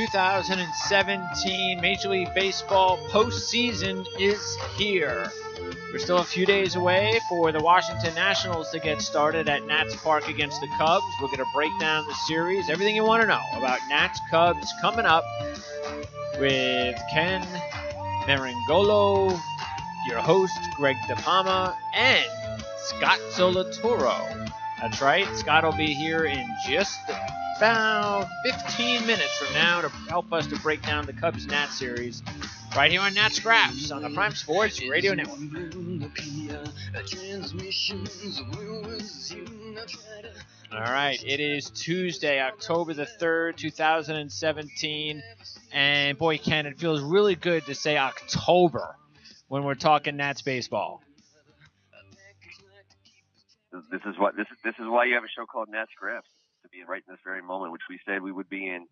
2017 Major League Baseball postseason is here. We're still a few days away for the Washington Nationals to get started at Nats Park against the Cubs. We're going to break down the series, everything you want to know about Nats Cubs coming up with Ken Marangolo, your host Greg DePalma, and Scott Zolaturo. That's right, Scott will be here in just about 15 minutes from now to help us to break down the Cubs-Nats series right here on Nats Scraps on the Prime Sports Radio Network. All right, it is Tuesday, October the 3rd, 2017, and boy, Ken, it feels really good to say October when we're talking Nats baseball. This is why you have a show called Nats Scraps, to be right in this very moment, which we said we would be in,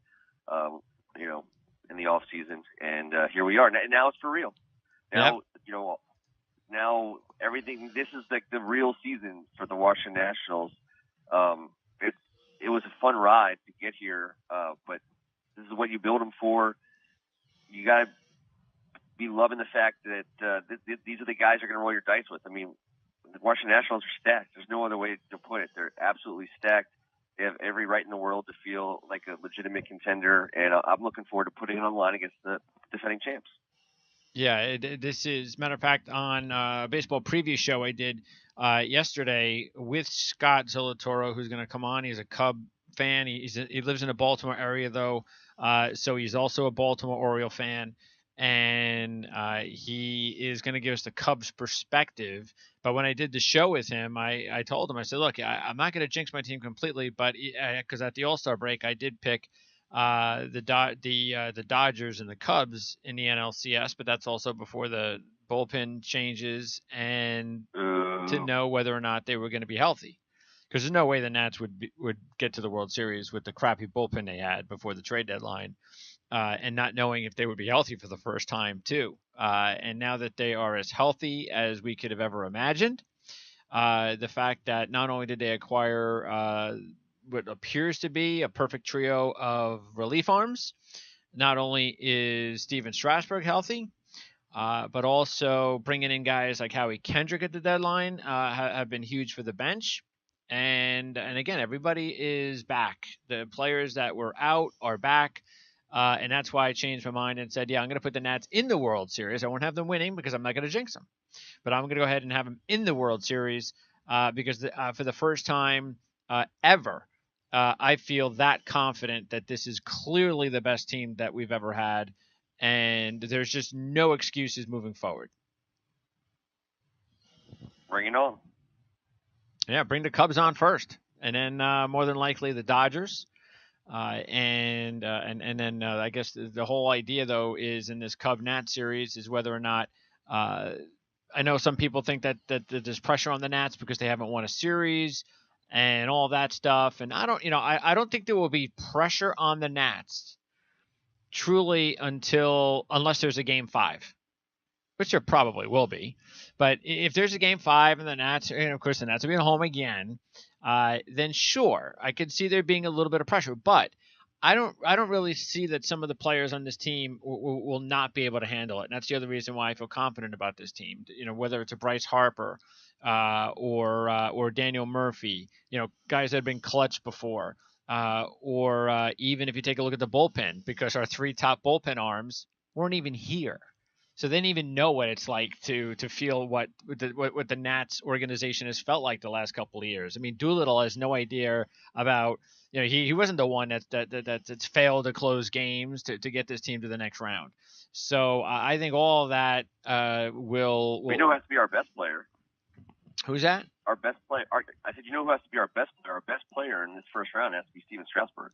in the off season, and here we are. Now it's for real. Now, yep. Now everything. This is like the real season for the Washington Nationals. It was a fun ride to get here, but this is what you build them for. You got to be loving the fact that these are the guys you're going to roll your dice with. I mean, the Washington Nationals are stacked. There's no other way to put it. They're absolutely stacked. They have every right in the world to feel like a legitimate contender, and I'm looking forward to putting it on the line against the defending champs. Yeah, this is, matter of fact, on a baseball preview show I did yesterday with Scott Zolaturo, who's going to come on. He's a Cub fan. He lives in the Baltimore area, though, so he's also a Baltimore Oriole fan. And he is going to give us the Cubs perspective. But when I did the show with him, I told him, I said, look, I'm not going to jinx my team completely, but because at the All-Star break, I did pick the Dodgers and the Cubs in the NLCS, but that's also before the bullpen changes and to know whether or not they were going to be healthy. Because there's no way the Nats would get to the World Series with the crappy bullpen they had before the trade deadline. And not knowing if they would be healthy for the first time, too. And now that they are as healthy as we could have ever imagined, the fact that not only did they acquire what appears to be a perfect trio of relief arms, not only is Steven Strasburg healthy, but also bringing in guys like Howie Kendrick at the deadline have been huge for the bench. And again, everybody is back. The players that were out are back. And that's why I changed my mind and said, yeah, I'm going to put the Nats in the World Series. I won't have them winning because I'm not going to jinx them. But I'm going to go ahead and have them in the World Series because for the first time ever, I feel that confident that this is clearly the best team that we've ever had. And there's just no excuses moving forward. Bring it on. Yeah, bring the Cubs on first. And then more than likely the Dodgers. And then I guess the whole idea, though, is in this Cub-Nats series is whether or not I know some people think that there's pressure on the Nats because they haven't won a series and all that stuff. And I don't think there will be pressure on the Nats truly unless there's a Game 5, which there probably will be. But if there's a Game 5 and the Nats, and of course the Nats will be at home again, then sure, I could see there being a little bit of pressure. But I don't really see that some of the players on this team will not be able to handle it. And that's the other reason why I feel confident about this team. Whether it's a Bryce Harper or Daniel Murphy, guys that have been clutch before, or even if you take a look at the bullpen, because our three top bullpen arms weren't even here. So they didn't even know what it's like to feel what the Nats organization has felt like the last couple of years. I mean, Doolittle has no idea about, he wasn't the one that's failed to close games to get this team to the next round. So I think all of that will. We know who has to be our best player. Who's that? Our best player. I said, who has to be our best player? Our best player in this first round has to be Steven Strasburg.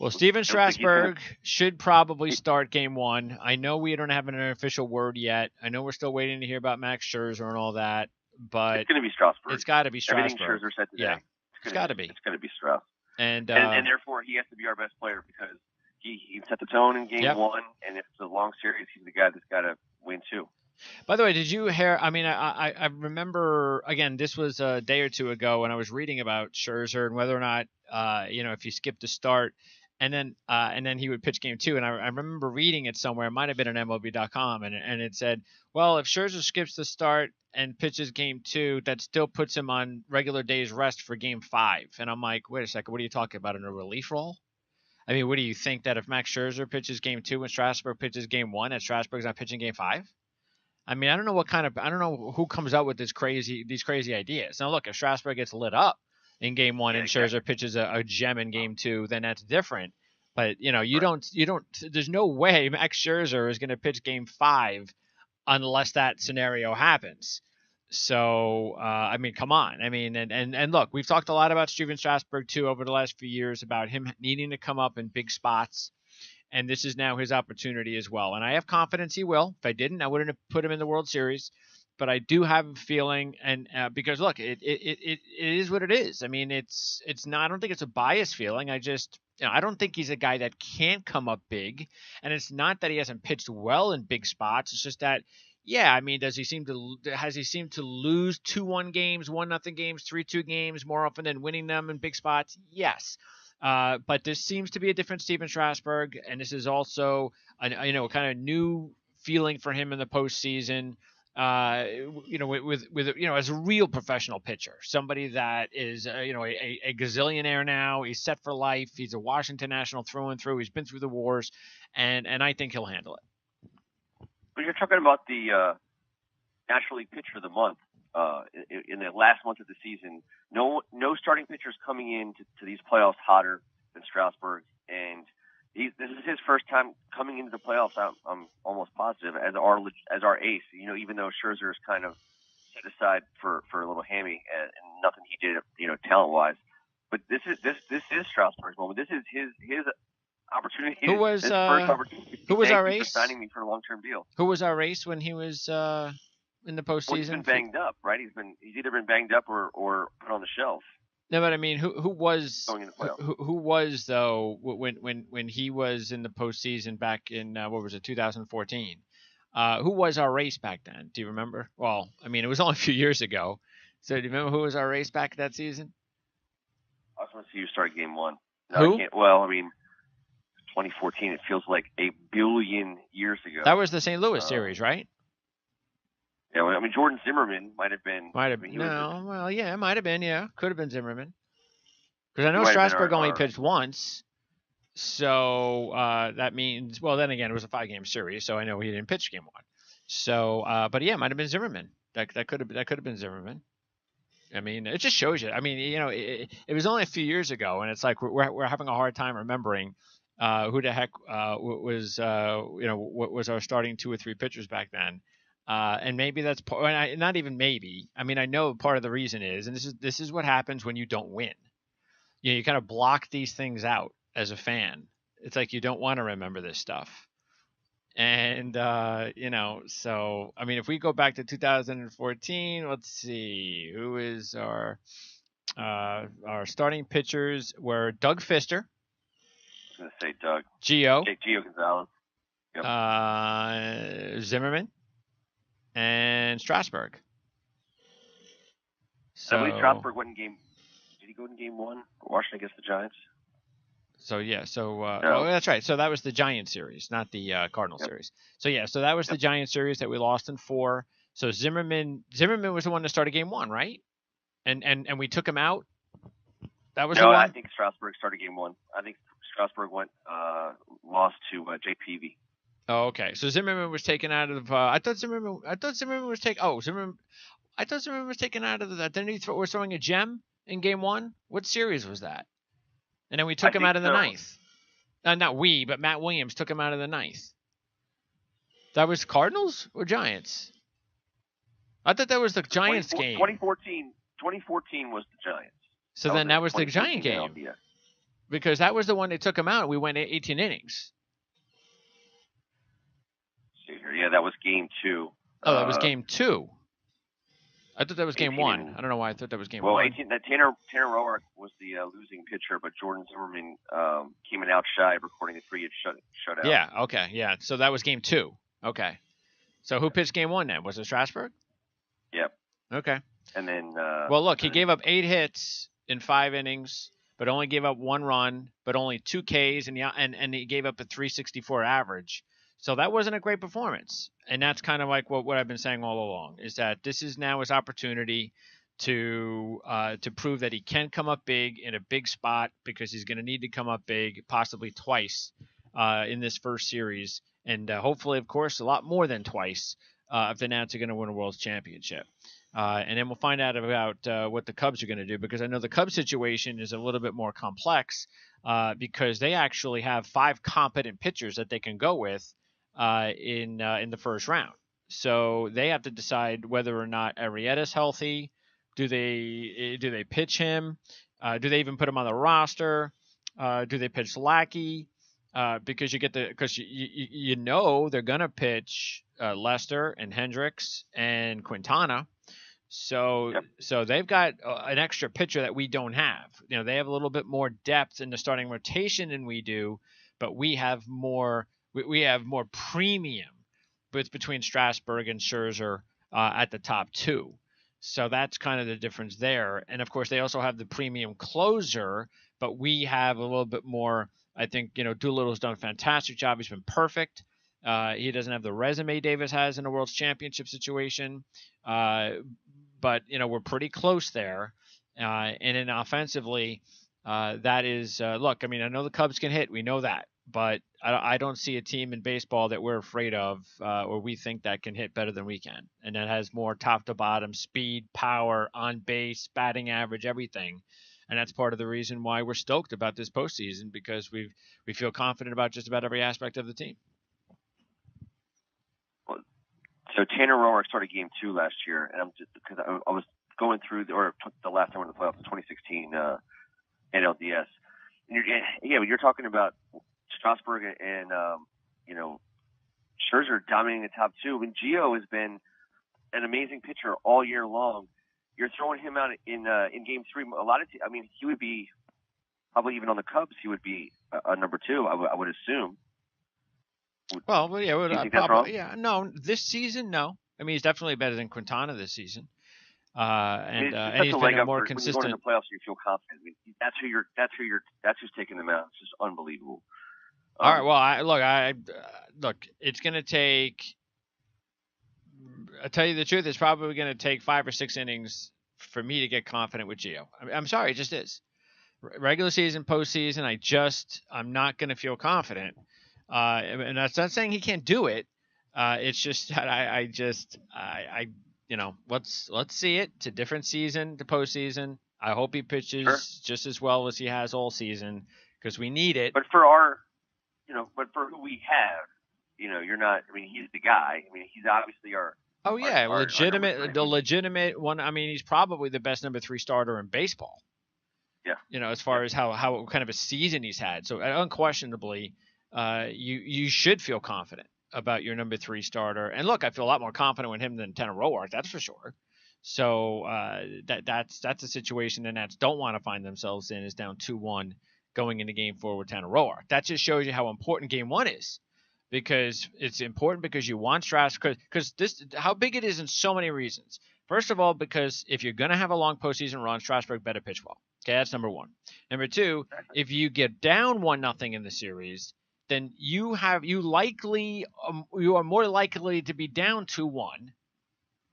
Well, Steven Strasburg should probably start Game 1. I know we don't have an official word yet. I know we're still waiting to hear about Max Scherzer and all that, but it's going to be Strasburg. It's got to be Strasburg. Everything Scherzer said today. Yeah, it's got to be. It's going to be Strasburg. And therefore, he has to be our best player because he set the tone in Game 1, and if it's a long series, he's the guy that's got to win too. By the way, did you hear? I mean, I remember, again, this was a day or two ago when I was reading about Scherzer and whether or not, if you skip the start. and then he would pitch game 2. And I remember reading it somewhere. It might have been on MLB.com, and it said, well, if Scherzer skips the start and pitches game 2, that still puts him on regular days rest for game 5. And I'm like, wait a second, what are you talking about, in a relief role? I mean, what do you think, that if Max Scherzer pitches game 2 and Strasburg pitches game 1, that Strasburg's not pitching game 5? I mean, I don't know who comes up with these crazy ideas. Now, look, if Strasburg gets lit up in game 1 and Scherzer pitches a gem in game 2, then that's different. But, you don't, there's no way Max Scherzer is going to pitch game 5 unless that scenario happens. So, I mean, come on. I mean, and look, we've talked a lot about Steven Strasburg too over the last few years, about him needing to come up in big spots. And this is now his opportunity as well. And I have confidence he will. If I didn't, I wouldn't have put him in the World Series. But I do have a feeling, and because look, it is what it is. I mean, it's not. I don't think it's a biased feeling. I just, I don't think he's a guy that can't come up big. And it's not that he hasn't pitched well in big spots. It's just that, yeah. I mean, has he seemed to lose 2-1 games, 1-0 games, 3-2 games more often than winning them in big spots? Yes. But this seems to be a different Steven Strasburg, and this is also a kind of new feeling for him in the postseason. With as a real professional pitcher, somebody that is a gazillionaire now. He's set for life. He's a Washington National through and through. He's been through the wars, and I think he'll handle it. But you're talking about the National League Pitcher of the Month. In the last month of the season, no starting pitchers coming in to these playoffs hotter than Strasburg, and this is his first time coming into the playoffs. I'm almost positive as our ace. Even though Scherzer is kind of set aside for a little hammy and nothing he did, talent wise, but this is Strasburg's moment. This is his opportunity. Who was his first opportunity. Who was our ace? ace? Signing me for a long-term deal. Who was our ace when he was in the postseason? Well, he's been banged up, right? He's either been banged up or put on the shelf. No, but I mean, who was going in the playoffs? Who was though when he was in the postseason back in 2014? Who was our race back then? Do you remember? Well, I mean, it was only a few years ago. So do you remember who was our race back that season? I was going to see you start game 1. No, who? I can't. Well, I mean, 2014. It feels like a billion years ago. That was the St. Louis series, right? Yeah, I mean, Jordan Zimmerman might have been. No, well, yeah, it might have been. Yeah, could have been Zimmerman. Because I know Strasburg only pitched once, so that means. Well, then again, it was a 5-game series, so I know he didn't pitch game 1. So, but yeah, it might have been Zimmerman. That could have been Zimmerman. I mean, it just shows you. I mean, it was only a few years ago, and it's like we're having a hard time remembering who the heck was what was our starting 2 or 3 pitchers back then. And maybe that's not even maybe. I mean, I know part of the reason is, and this is what happens when you don't win. You kind of block these things out as a fan. It's like you don't want to remember this stuff. And so I mean, if we go back to 2014, let's see, who is our starting pitchers were Doug Fister. I was going to say Doug. Gio Gonzalez. Yep. Zimmerman. And Strasburg. So, I believe Strasburg went in game. Did he go in game 1? Washington against the Giants. So yeah. So no. Oh, that's right. So that was the Giant series, not the Cardinal series. So yeah. So that was the Giant series that we lost in 4. So Zimmerman was the one that started game 1, right? And we took him out. That was the one. I think Strasburg started game 1. I think Strasburg lost to JPV. Oh, okay. So Zimmerman was taken out of. I thought Zimmerman was taken. Oh, I thought Zimmerman was taken out of that. Then was throwing a gem in game 1. What series was that? And then we took him out of the 9th. Not we, but Matt Williams took him out of the 9th. That was Cardinals or Giants? I thought that was the Giants game. 2014 was the Giants. So then that was the Giant game. Because that was the one they took him out. We went 18 innings. Yeah, that was game 2. Oh, that was game 2. I thought that was game 1. I don't know why I thought that was game 1. Well, Tanner Roark was the losing pitcher, but Jordan Zimmerman came in out shy, recording a 3-hit shutout. Yeah, okay, yeah. So that was game 2. Okay. So who pitched game 1 then? Was it Strasburg? Yep. Okay. And then... well, look, he gave up 8 hits in 5 innings, but only gave up 1 run, but only 2 Ks, and he gave up a 364 average. So that wasn't a great performance. And that's kind of like what I've been saying all along, is that this is now his opportunity to prove that he can come up big in a big spot, because he's going to need to come up big possibly twice in this first series, and hopefully, of course, a lot more than twice if the Nats are going to win a World Championship. And then we'll find out about what the Cubs are going to do, because I know the Cubs situation is a little bit more complex because they actually have 5 competent pitchers that they can go with in the first round. So they have to decide whether or not Arrieta's healthy. Do they pitch him? Do they even put him on the roster? Do they pitch Lackey? Because you know they're gonna pitch Lester and Hendricks and Quintana. So they've got an extra pitcher that we don't have. You know, they have a little bit more depth in the starting rotation than we do, but we have more. We have more premium between Strasburg and Scherzer at the top 2. So that's kind of the difference there. And of course, they also have the premium closer, but we have a little bit more. I think, Doolittle's done a fantastic job. He's been perfect. He doesn't have the resume Davis has in a World Championship situation. But, we're pretty close there. And then offensively, that is, look, I mean, I know the Cubs can hit. We know that. But I don't see a team in baseball that we're afraid of or we think that can hit better than we can. And that has more top to bottom speed, power, on base, batting average, everything. And that's part of the reason why we're stoked about this postseason, because we feel confident about just about every aspect of the team. Well, so Tanner Roark started Game 2 last year, and because I was going through the last time in the playoffs, the 2016 NLDS. And you're talking about Strasburg and Scherzer dominating the top 2. I mean, Gio has been an amazing pitcher all year long. You're throwing him out in Game 3. A lot of he would be probably even on the Cubs. He would be a number 2. I would assume. Well, yeah, do you think that's wrong? Yeah, no, this season, no. I mean, he's definitely better than Quintana this season. And he's been a more consistent. When you go into the playoffs, you feel confident. I mean, that's who's taking them out. It's just unbelievable. All right. Well, look. It's going to take. I'll tell you the truth. It's probably going to take 5 or 6 innings for me to get confident with Gio. I'm sorry, it just is. Regular season, postseason, I'm not going to feel confident. And that's not saying he can't do it. It's just that let's see it. It's a different season to postseason. I hope he pitches just as well as he has all season, because we need it. But for for who we have, you're not. I mean, he's the guy. I mean, he's obviously our. Oh yeah, our legitimate one. I mean, he's probably the best number 3 starter in baseball. Yeah. As far as how kind of a season he's had. So unquestionably, you should feel confident about your number 3 starter. And look, I feel a lot more confident with him than Tanner Roark, that's for sure. So that's a situation the Nats don't want to find themselves in, is down 2-1 going into Game 4 with Tanner Roark. That just shows you how important Game 1 is, because it's important because you want Strasburg, because how big it is in so many reasons. First of all, because if you're going to have a long postseason run, Strasburg better pitch well. Okay, that's number 1. Number 2, if you get down 1-0 in the series, then you are more likely to be down 2-1.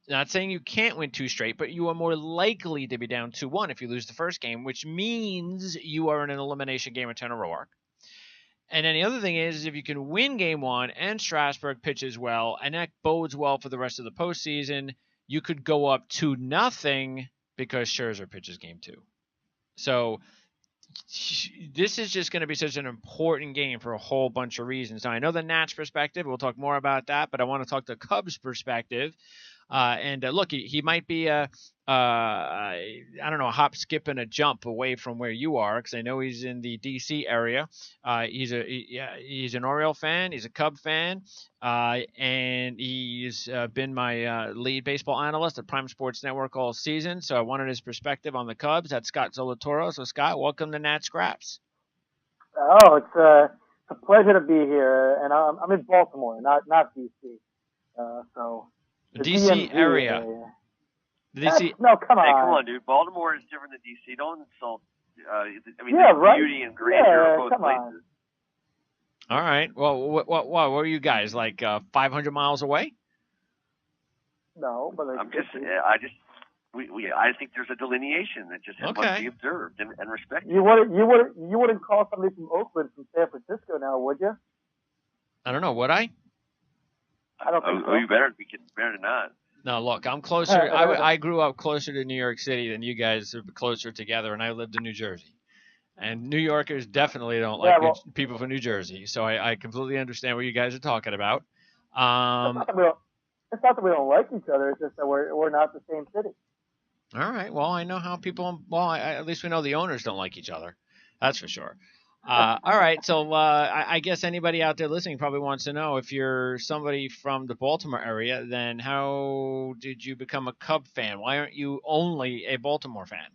Not saying you can't win 2 straight, but you are more likely to be down 2-1 if you lose the first game, which means you are in an elimination game with Tanner Roark. And then the other thing is if you can win Game 1 and Strasburg pitches well, and that bodes well for the rest of the postseason, you could go up 2-0 because Scherzer pitches Game 2. So this is just going to be such an important game for a whole bunch of reasons. Now, I know the Nats perspective. We'll talk more about that, but I want to talk the Cubs perspective. Look, he might be a hop, skip, and a jump away from where you are, because I know he's in the D.C. area. He's an Oriole fan. He's a Cub fan, and he's been my lead baseball analyst at Prime Sports Network all season. So I wanted his perspective on the Cubs. That's Scott Zolatoro. So Scott, welcome to Nat Scraps. Oh, it's a pleasure to be here, and I'm in Baltimore, not D.C. The D.C. area. No, come on. Hey, come on, dude. Baltimore is different than D.C. Don't insult I mean, Yeah, the right. beauty and grandeur Yeah, of both come on. places. All right. Well, what were you guys like 500 miles away? No, but I'm just, I think there's a delineation that just must be observed and respected. You wouldn't call somebody from Oakland from San Francisco now, would you? I don't know. Would I? I don't think so. You better than not. No, look, I'm closer. I grew up closer to New York City than you guys are closer together, and I lived in New Jersey. And New Yorkers definitely don't like people from New Jersey, so I completely understand what you guys are talking about. It's not that we don't like each other. It's just that we're not the same city. All right. Well, I know how people. Well, at least we know the owners don't like each other. That's for sure. All right. So I guess anybody out there listening probably wants to know, if you're somebody from the Baltimore area, then how did you become a Cub fan? Why aren't you only a Baltimore fan?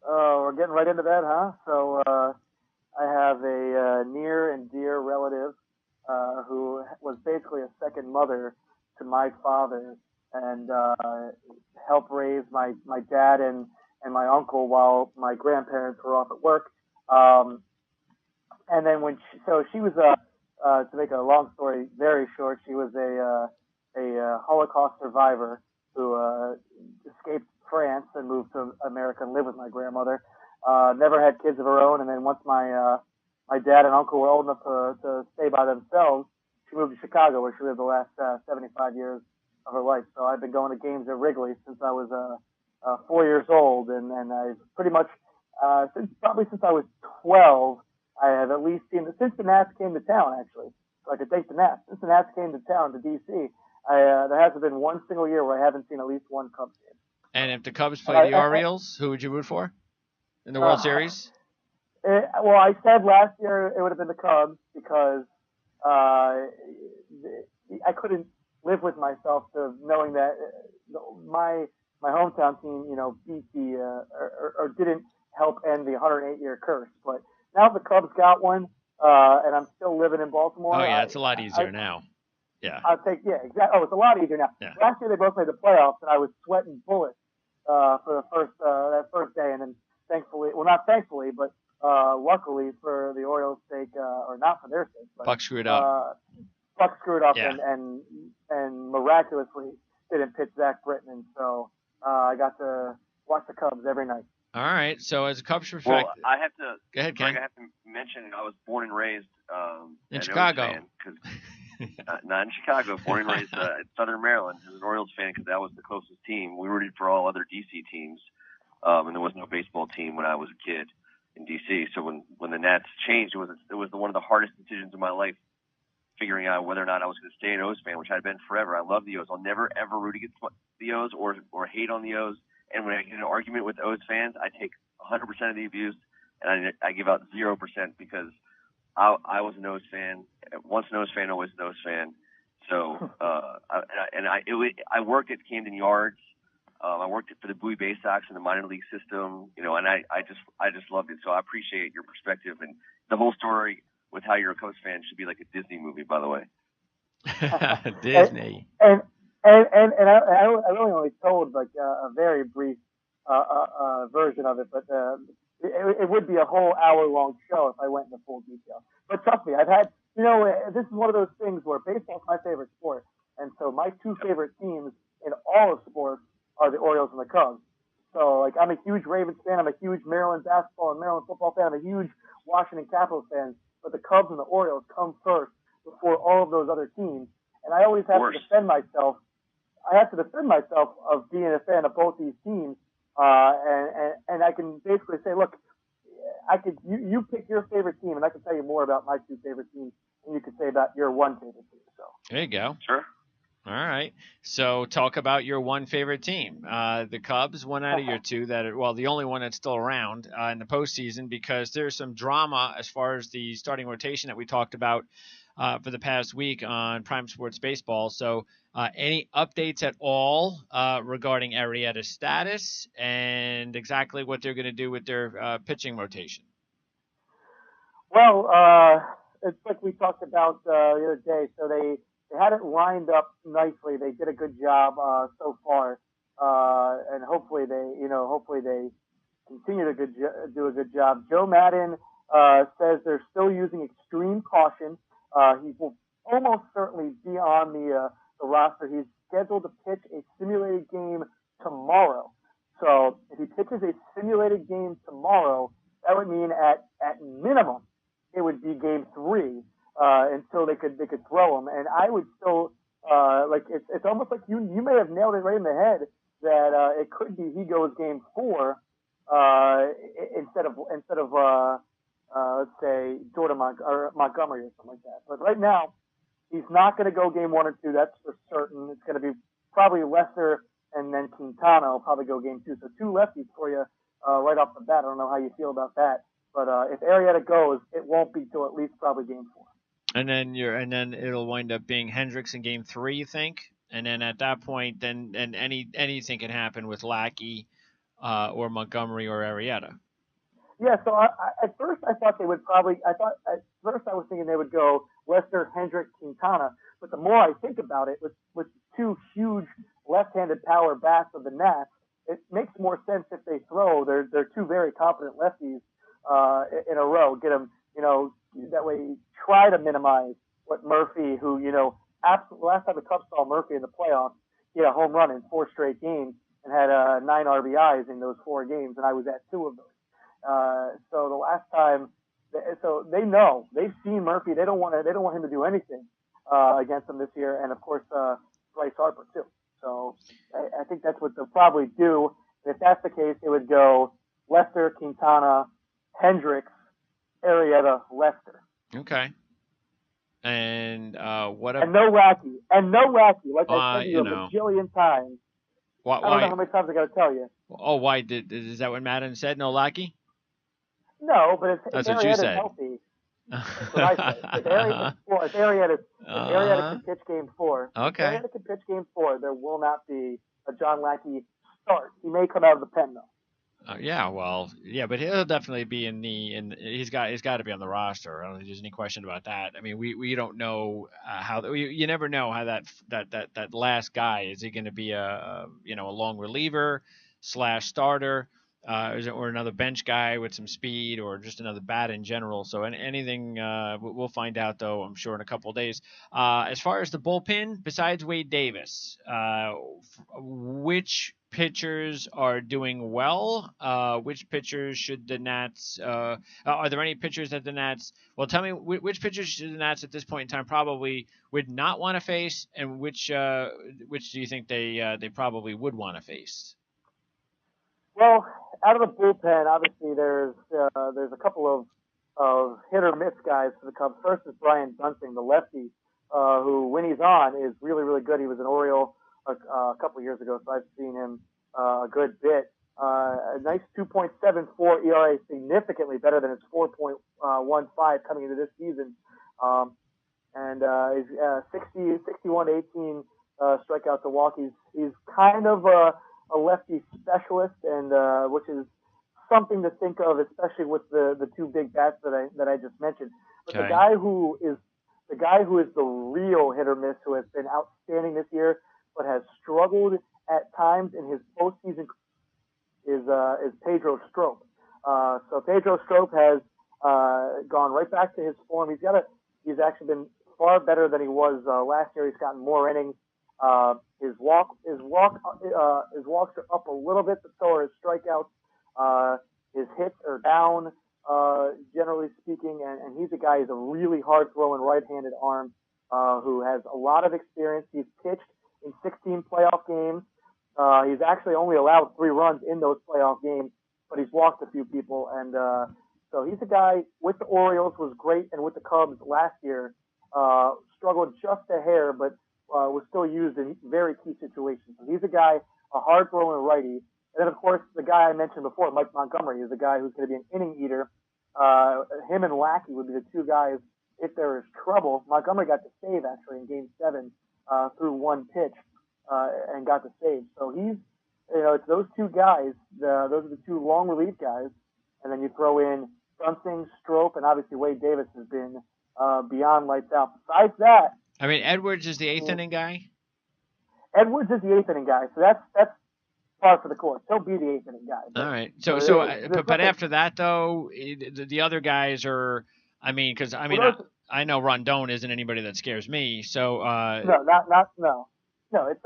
Oh, we're getting right into that, huh? So I have a near and dear relative who was basically a second mother to my father, and helped raise my dad and my uncle while my grandparents were off at work. And then she was to make a long story very short, she was a Holocaust survivor who escaped France and moved to America and lived with my grandmother. Never had kids of her own, and then once my dad and uncle were old enough to stay by themselves, she moved to Chicago, where she lived the last 75 years of her life. So I've been going to games at Wrigley since I was 4 years old, and I've pretty much since I was 12, I have at least seen since the Nats came to town, actually. So I could thank the Nats. Since the Nats came to town to DC, there hasn't been one single year where I haven't seen at least one Cubs game. And if the Cubs play the Orioles, who would you root for in the World Series? Well, I said last year it would have been the Cubs because I couldn't live with myself to knowing that my hometown team, beat or didn't help end the 108-year curse. But now the Cubs got one, and I'm still living in Baltimore. Oh yeah, it's a lot easier now. Yeah. Exactly. Oh, it's a lot easier now. Yeah. Last year they both made the playoffs, and I was sweating bullets for that first day, and then not thankfully, but luckily for the Orioles' sake, or not for their sake, but Buck screwed up. Yeah. and miraculously didn't pitch Zach Britton, and so I got to watch the Cubs every night. All right. So as a Cubs perspective, well, I have to. Go ahead, Ken. Greg, I have to mention I was born and raised in Chicago. Not in Chicago. Born and raised in Southern Maryland. As an Orioles fan because that was the closest team. We rooted for all other DC teams, and there was no baseball team when I was a kid in DC. So when the Nats changed, it was one of the hardest decisions of my life, figuring out whether or not I was going to stay an O's fan, which I'd been forever. I love the O's. I'll never ever root against the O's or hate on the O's. And when I get in an argument with O's fans, I take 100% of the abuse, and I give out 0% because I was an O's fan. Once an O's fan, always an O's fan. So, I worked at Camden Yards. I worked for the Bowie Bay Sox in the minor league system, and I just loved it. So I appreciate your perspective, and the whole story with how you're a Cubs fan should be like a Disney movie, by the way. Disney. And I really only told like a very brief version of it, but it would be a whole hour-long show if I went into full detail. But trust me, I've had, this is one of those things where baseball is my favorite sport, and so my two favorite teams in all of sports are the Orioles and the Cubs. So, like, I'm a huge Ravens fan, I'm a huge Maryland basketball and Maryland football fan, I'm a huge Washington Capitals fan, but the Cubs and the Orioles come first before all of those other teams, and I always have to defend myself. I have to defend myself of being a fan of both these teams, and I can basically say, look, you pick your favorite team, and I can tell you more about my two favorite teams than you could say about your one favorite team. So there you go. Sure. All right. So talk about your one favorite team. The Cubs, one out of your two the only one that's still around in the postseason, because there's some drama as far as the starting rotation that we talked about for the past week on Prime Sports Baseball. So any updates at all regarding Arrieta's status and exactly what they're going to do with their pitching rotation? Well, it's like we talked about the other day. So they had it lined up nicely. They did a good job so far, and hopefully they continue to do a good job. Joe Madden says they're still using extreme caution. He will almost certainly be on the roster. He's scheduled to pitch a simulated game tomorrow. So if he pitches a simulated game tomorrow, that would mean at minimum it would be game 3 until they could throw him. And I would still it's almost like you may have nailed it right in the head that it could be he goes game 4 instead of let's say Jordan Montgomery or something like that. But right now he's not going to go game 1 or 2. That's for certain. It's going to be probably Lester and then Quintana will probably go game 2. So 2 lefties for you right off the bat. I don't know how you feel about that. But if Arrieta goes, it won't be till at least probably game 4. And then it'll wind up being Hendricks in game 3, you think? And then at that point, then anything can happen with Lackey or Montgomery or Arrieta. Yeah. So at first I thought they would probably. I was thinking they would go Lester, Hendricks, Quintana. But the more I think about it, with 2 huge left-handed power bats of the Nats, it makes more sense if they throw. They're 2 very competent lefties in a row. Get them, that way try to minimize what Murphy, who, last time the Cubs saw Murphy in the playoffs, he had a home run in 4 straight games and had 9 RBIs in those 4 games, and I was at 2 of those. So the last time, so they know, they've seen Murphy. They don't want him to do anything against them this year, and of course Bryce Harper too. So I think that's what they'll probably do. If that's the case, it would go Lester, Quintana, Hendricks, Arrieta, Lester. Okay. And what? And no Lackey. Like I said to you a bajillion times. Why? I don't know how many times I got to tell you. Oh, why is that what Madden said? No Lackey? No, but That's if what you Arrieta's said. Healthy, that's what I said. If Arrieta can pitch game 4, okay. If Arrieta can pitch game 4, there will not be a John Lackey start. He may come out of the pen though. But he'll definitely be he's got to be on the roster. I don't think there's any question about that. I mean, we don't know you never know how that last guy is. He going to be a long reliever / starter, or another bench guy with some speed, or just another bat in general. So anything we'll find out though, I'm sure in a couple of days. As far as the bullpen, besides Wade Davis, which pitchers are doing well? Which pitchers should the Nats? Are there any pitchers that the Nats? Well, tell me which pitchers should the Nats at this point in time probably would not want to face, and which do you think they probably would want to face? Well, out of the bullpen, obviously there's a couple of hit or miss guys for the Cubs. First is Brian Dunsing, the lefty, who when he's on is really, really good. He was an Oriole a couple of years ago, so I've seen him a good bit. A nice 2.74 ERA, significantly better than his 4.15 coming into this season. And he's 61-18 strikeout to walk. He's kind of a lefty specialist, and which is something to think of, especially with the 2 big bats that I just mentioned. But okay. the guy who is the real hit or miss, who has been outstanding this year, but has struggled at times in his postseason, is Pedro Strop. So Pedro Strop has gone right back to his form. He's actually been far better than he was last year. He's gotten more innings. His walks are up a little bit, but so are his strikeouts. His hits are down, generally speaking, and he's a guy who's a really hard throwing right-handed arm, who has a lot of experience. He's pitched in 16 playoff games. He's actually only allowed 3 runs in those playoff games, but he's walked a few people, and so he's a guy with the Orioles was great, and with the Cubs last year struggled just a hair, but was still used in very key situations. So he's a guy, a hard-throwing righty. And then, of course, the guy I mentioned before, Mike Montgomery, is a guy who's going to be an inning eater. Him and Lackey would be the 2 guys if there is trouble. Montgomery got the save, actually, in Game 7 through 1 pitch and got the save. So he's, it's those 2 guys. Those are the 2 long relief guys. And then you throw in Dunsing, Strop, and obviously Wade Davis has been beyond lights out. Besides that, I mean, Edwards is the 8th inning guy. Edwards is the 8th inning guy, so par for the course. He'll be the eighth inning guy. All right. But after that though, the other guys are. I mean, because I know Rondon isn't anybody that scares me. So no. It's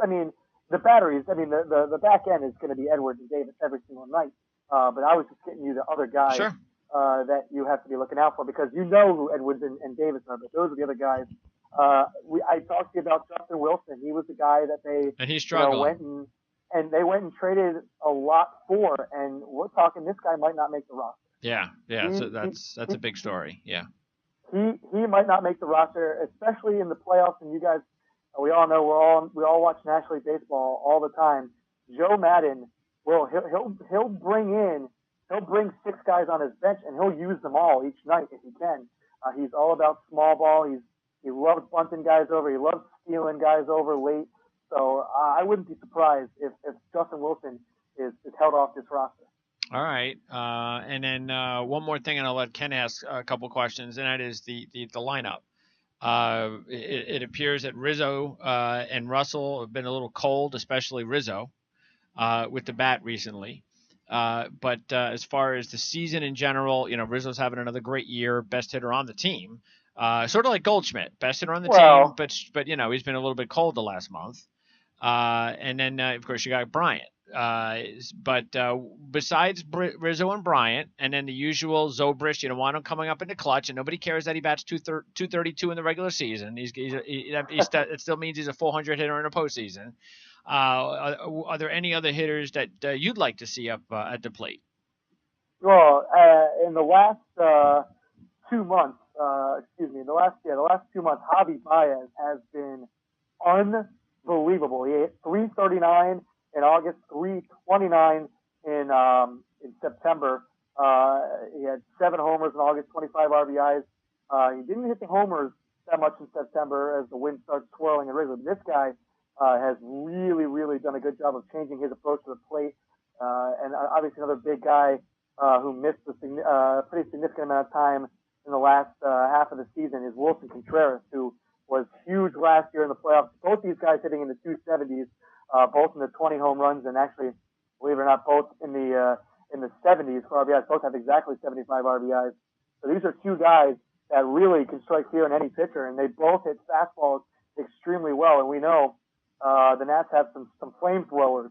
the batteries. The back end is going to be Edwards and Davis every single night. But I was just getting you the other guys that you have to be looking out for because you know who Edwards and Davis are. But those are the other guys. I talked to you about Justin Wilson. He was the guy that he struggled. They went and traded a lot for, and we're talking this guy might not make the roster. Yeah. So that's a big story. Yeah. He might not make the roster, especially in the playoffs. And you guys, we all know we all watch National League Baseball all the time. Joe Maddon he'll bring 6 guys on his bench and he'll use them all each night if he can. He's all about small ball. He loves bunting guys over. He loves stealing guys over late. So I wouldn't be surprised if Justin Wilson is held off this roster. All right. And then one more thing, and I'll let Ken ask a couple questions, and that is the lineup. It appears that Rizzo and Russell have been a little cold, especially Rizzo, with the bat recently. But as far as the season in general, Rizzo's having another great year, best hitter on the team. Sort of like Goldschmidt, best hitter on the team, but he's been a little bit cold the last month. And then of course you got Bryant. But besides Rizzo and Bryant, and then the usual Zobrist, you don't want him coming up in the clutch, and nobody cares that he bats 232 in the regular season. It still means he's a 400 hitter in the postseason. Are there any other hitters that you'd like to see up at the plate? Well, in the last 2 months, the last 2 months, Javi Baez has been unbelievable. He hit 339 in August, 329 in September. He had 7 homers in August, 25 RBIs. He didn't hit the homers that much in September as the wind starts swirling in Wrigley. This guy has really, really done a good job of changing his approach to the plate. And obviously another big guy who missed a pretty significant amount of time in the last half of the season is Wilson Contreras, who was huge last year in the playoffs. Both these guys hitting in the 270s, both in the 20 home runs, and actually, believe it or not, both in the 70s for RBIs. Both have exactly 75 RBIs. So these are 2 guys that really can strike fear in any pitcher, and they both hit fastballs extremely well. And we know the Nats have some flamethrowers,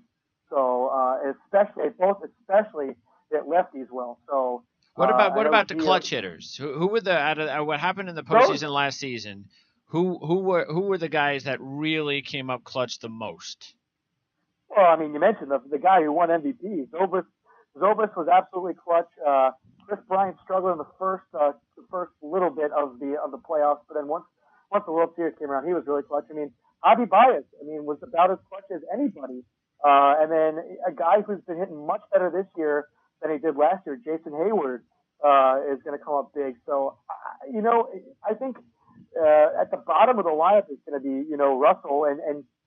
so especially hit lefties well. So what about the clutch hitters? Who were what happened in the postseason last season? Who were the guys that really came up clutch the most? Well, you mentioned the guy who won MVP. Zobrist was absolutely clutch. Chris Bryant struggled in the first little bit of the playoffs, but then once the World Series came around, he was really clutch. Javi Baez, was about as clutch as anybody. And then a guy who's been hitting much better this year than he did last year, Jason Hayward, is going to come up big. So, I think at the bottom of the lineup is going to be, Russell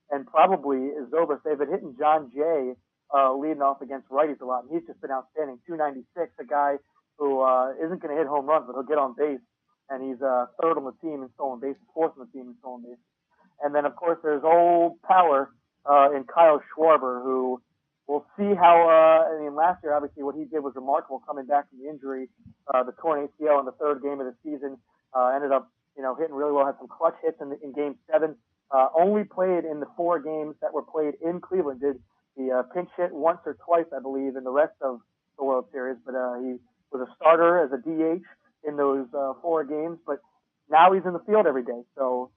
and probably Zobrist. They've been hitting John Jay leading off against righties a lot, and he's just been outstanding. 296, a guy who isn't going to hit home runs, but he'll get on base, and he's third on the team in stolen bases, fourth on the team in stolen bases. And then, of course, there's old power in Kyle Schwarber, who we'll see how, last year, obviously, what he did was remarkable coming back from the injury, the torn ACL in the 3rd game of the season, ended up, hitting really well, had some clutch hits in Game 7, only played in the 4 games that were played in Cleveland, did the pinch hit once or twice, I believe, in the rest of the World Series, but he was a starter as a DH in those 4 games, but now he's in the field every day, so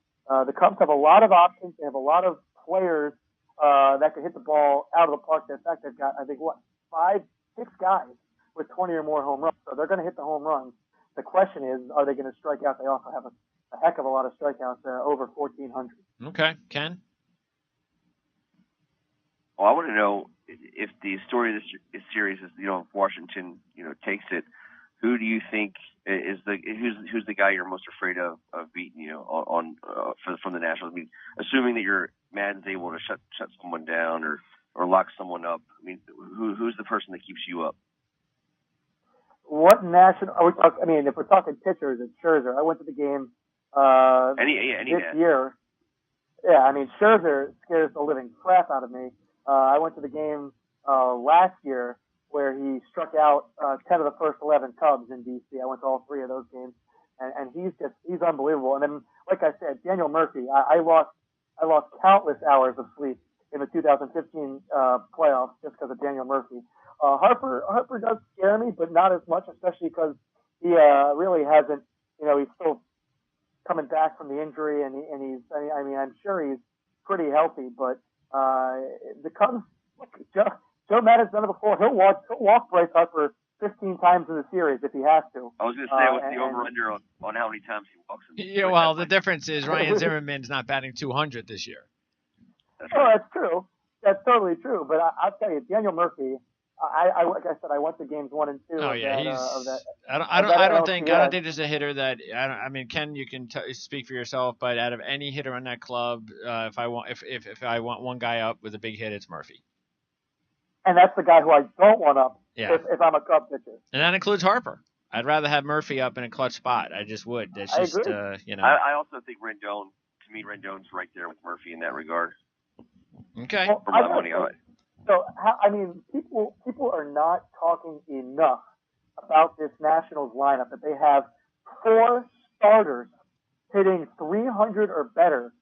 the Cubs have a lot of options. They have a lot of players that can hit the ball out of the park. In fact, they've got, 5, 6 guys with 20 or more home runs. So they're going to hit the home runs. The question is, are they going to strike out? They also have a heck of a lot of strikeouts, over 1,400. Okay. Ken? Well, I want to know if the story of this series is, if Washington, takes it, who do you think is who's the guy you're most afraid of beating, from the Nationals? Assuming that Madden's able to shut someone down or lock someone up. Who's the person that keeps you up? What national? Are we talking, if we're talking pitchers, it's Scherzer. I went to the game this year. Yeah, Scherzer scares the living crap out of me. I went to the game last year where he struck out 10 of the first 11 Cubs in DC. I went to all 3 of those games, and he's unbelievable. And then, like I said, Daniel Murphy, I lost countless hours of sleep in the 2015 playoffs just because of Daniel Murphy. Harper does scare me, but not as much, especially because he really hasn't. He's still coming back from the injury, and he's. I mean, I'm sure he's pretty healthy, but the Cubs. Joe Maddon's done it before. He'll walk Bryce Harper 15 times in the series if he has to. I was going to say, what's the over/under on how many times he walks him? Yeah, well, the difference is Ryan Zimmerman's not batting 200 this year. That's true. That's totally true. But I'll tell you, Daniel Murphy. Like I said, I went to games 1 and 2. Oh yeah, I don't think there's a hitter that I mean, Ken, you can speak for yourself, but out of any hitter on that club, if I want one guy up with a big hit, it's Murphy. And that's the guy who I don't want up if I'm a Cub pitcher. And that includes Harper. I'd rather have Murphy up in a clutch spot. I just would. That's just agree. I also think Rendon. To me, Rendon's right there with Murphy in that regard. Okay. Well, for my money on it. So, people are not talking enough about this Nationals lineup, that they have 4 starters hitting 300 or better,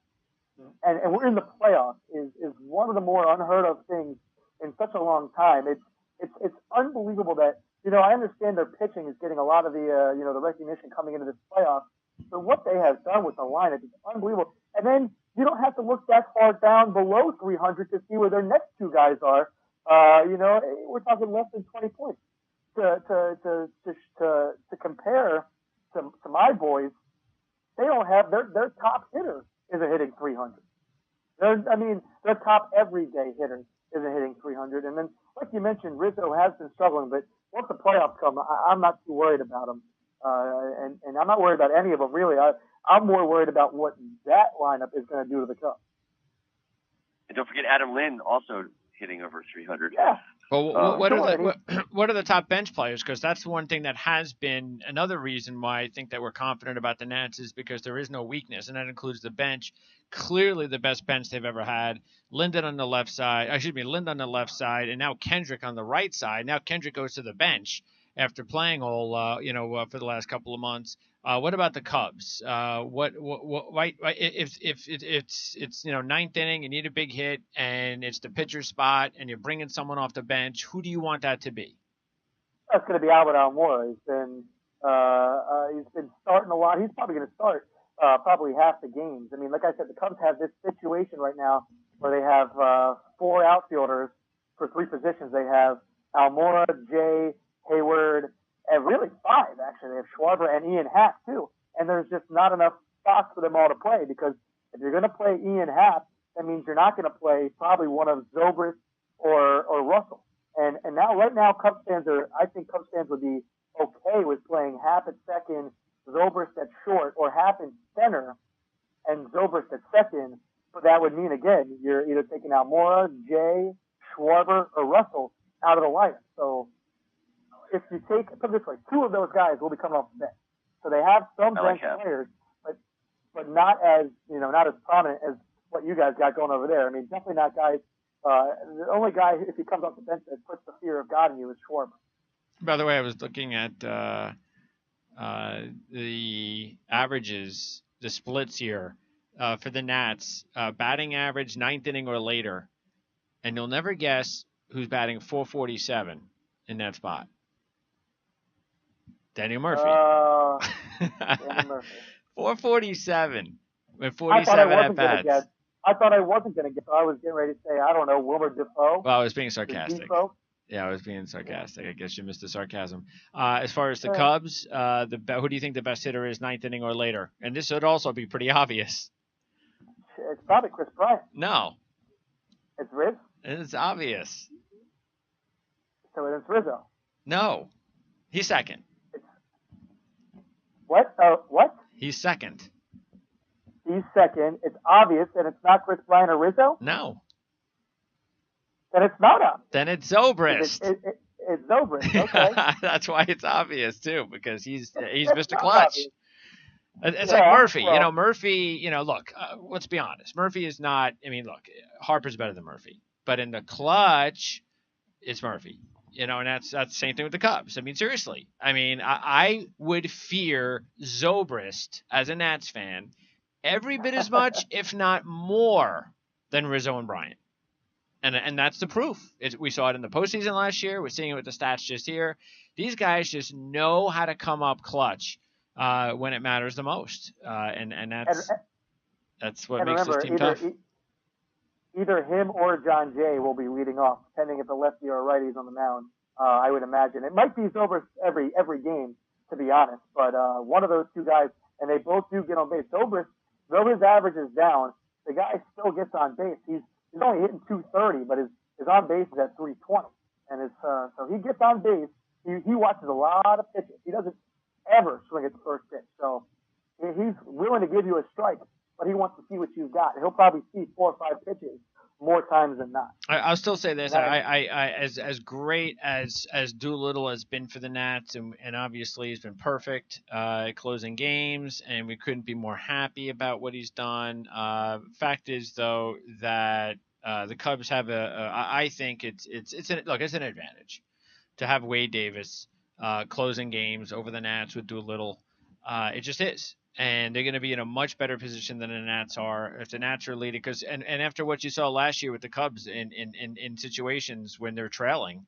and we're in the playoffs is one of the more unheard of things in such a long time. It's unbelievable that, I understand their pitching is getting a lot of the, the recognition coming into this playoff, but what they have done with the lineup is unbelievable. And then you don't have to look that far down below 300 to see where their next 2 guys are. We're talking less than 20 points to compare to my boys. They don't have their top hitter isn't hitting 300. Their top everyday hitter isn't hitting 300. And then, like you mentioned, Rizzo has been struggling, but once the playoffs come, I'm not too worried about him. And I'm not worried about any of them, really. I'm more worried about what that lineup is going to do to the Cubs. And don't forget Adam Lynn also hitting over 300. Yeah. Well, what are the top bench players? Because that's one thing that has been another reason why I think that we're confident about the Nats is because there is no weakness, and that includes the bench. Clearly the best bench they've ever had. Lind on the left side, and now Kendrick on the right side. Now Kendrick goes to the bench after playing all, for the last couple of months. What about the Cubs? If it's ninth inning, you need a big hit, and it's the pitcher spot, and you're bringing someone off the bench, who do you want that to be? That's going to be Albert Almora. He's been starting a lot. He's probably going to start probably half the games. I mean, like I said, the Cubs have this situation right now where they have 4 outfielders for 3 positions. They have Almora, Jay, Hayward, and really 5, actually. They have Schwarber and Ian Happ, too. And there's just not enough spots for them all to play, because if you're going to play Ian Happ, that means you're not going to play probably one of Zobrist or Russell. And right now, I think Cubs fans would be okay with playing Happ at second, Zobrist at short, or Happ in center and Zobrist at second. But that would mean, again, you're either taking Almora, Jay, Schwarber, or Russell out of the lineup. So if you put it this way, 2 of those guys will be coming off the bench. So they have some bench players, but not as prominent as what you guys got going over there. I mean, definitely not guys. The only guy, if he comes off the bench, that puts the fear of God in you is Schwarber. By the way, I was looking at the averages, the splits here for the Nats. Batting average, 9th inning or later. And you'll never guess who's batting 447 in that spot. Daniel Murphy. Daniel Murphy. 447 with 47 at-bats. I thought I wasn't going to get. So I was getting ready to say, I don't know, Wilmer Defoe. Well, I was being sarcastic. Yeah, I was being sarcastic. I guess you missed the sarcasm. As far as the Cubs, who do you think the best hitter is 9th inning or later? And this would also be pretty obvious. It's probably Chris Bryant. No. It's Riz? It's obvious. So it's Rizzo. No. He's second. What? What? He's second. He's second. It's obvious, and it's not Chris Bryant or Rizzo? No. Then it's not up. Then it's Zobrist. It's Zobrist. Okay. That's why it's obvious too, because he's Mr. Clutch. It's like Murphy. Well, Murphy. Look. Let's be honest. Murphy is not. I mean, look. Harper's better than Murphy, but in the clutch, it's Murphy. And that's the same thing with the Cubs. I mean, seriously. I mean, I would fear Zobrist as a Nats fan every bit as much, if not more, than Rizzo and Bryant. And that's the proof. We saw it in the postseason last year. We're seeing it with the stats just here. These guys just know how to come up clutch when it matters the most. And that's what makes this team tough. Either him or John Jay will be leading off, depending if the lefty or righty's on the mound. I would imagine it might be Zobrist every game, to be honest. But one of those two guys, and they both do get on base. Zobrist, though his average is down, the guy still gets on base. He's only hitting 230, but his on base is at 320, and so he gets on base. He watches a lot of pitches. He doesn't ever swing at the first pitch, so he's willing to give you a strike, but he wants to see what you've got. He'll probably see 4 or 5 pitches more times than not. I'll still say this: as great as Doolittle has been for the Nats, and obviously he's been perfect at closing games, and we couldn't be more happy about what he's done. Fact is, though, that the Cubs have I think it's an advantage to have Wade Davis closing games over the Nats with Doolittle. It just is. And they're going to be in a much better position than the Nats are if the Nats are leading. And after what you saw last year with the Cubs in situations when they're trailing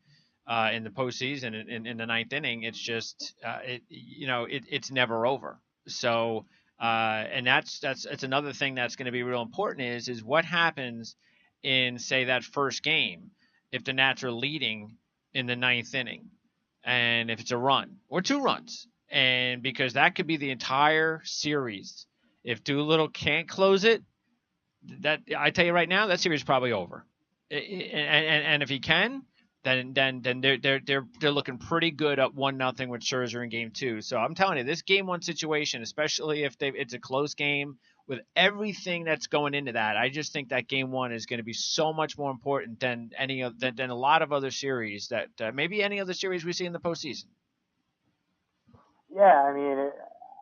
in the postseason in the 9th inning, it's just it's never over. So and that's another thing that's going to be real important is what happens in, say, that first game if the Nats are leading in the 9th inning, and if it's a run or 2 runs. And because that could be the entire series. If Doolittle can't close it, that I tell you right now, that series is probably over. And if he can, then they're looking pretty good up 1-0 with Scherzer in Game 2. So I'm telling you, this Game 1 situation, especially if it's a close game with everything that's going into that, I just think that Game 1 is going to be so much more important than a lot of other series that maybe any other series we see in the postseason. Yeah, I mean,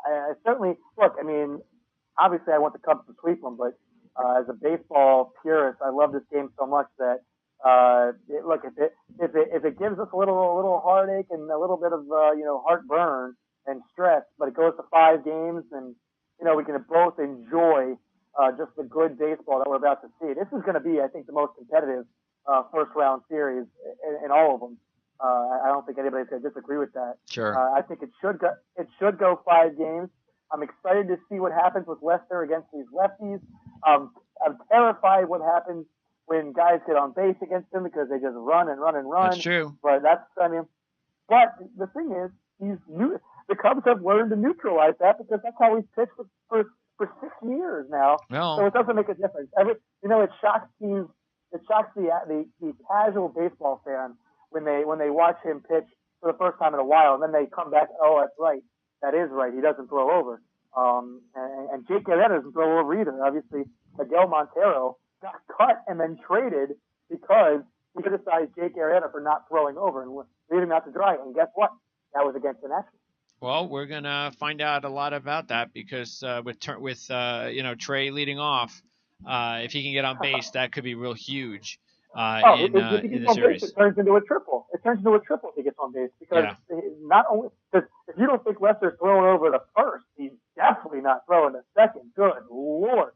I certainly look. I mean, obviously, I want the Cubs to sweep them, but as a baseball purist, I love this game so much that if it gives us a little heartache and a little bit of heartburn and stress, but it goes to 5 games, and we can both enjoy just the good baseball that we're about to see. This is going to be, I think, the most competitive first round series in all of them. I don't think anybody's going to disagree with that. Sure. I think it should go 5 games. I'm excited to see what happens with Lester against these lefties. I'm terrified what happens when guys get on base against him because they just run and run and run. That's true. But but the thing is, the Cubs have learned to neutralize that because that's how he's pitched for 6 years now. No. So it doesn't make a difference. It shocks teams. It shocks the casual baseball fan when they watch him pitch for the first time in a while, and then they come back, oh, that's right. That is right. He doesn't throw over. And Jake Arrieta doesn't throw over either. Obviously, Miguel Montero got cut and then traded because he criticized Jake Arrieta for not throwing over and leaving him out to dry. And guess what? That was against the Nationals. Well, we're gonna find out a lot about that because with Trey leading off, if he can get on base, that could be real huge. In the series. Base, it turns into a triple. It turns into a triple if he gets on base because not only because if you don't think Lester's throwing over the first, he's definitely not throwing the second. Good Lord.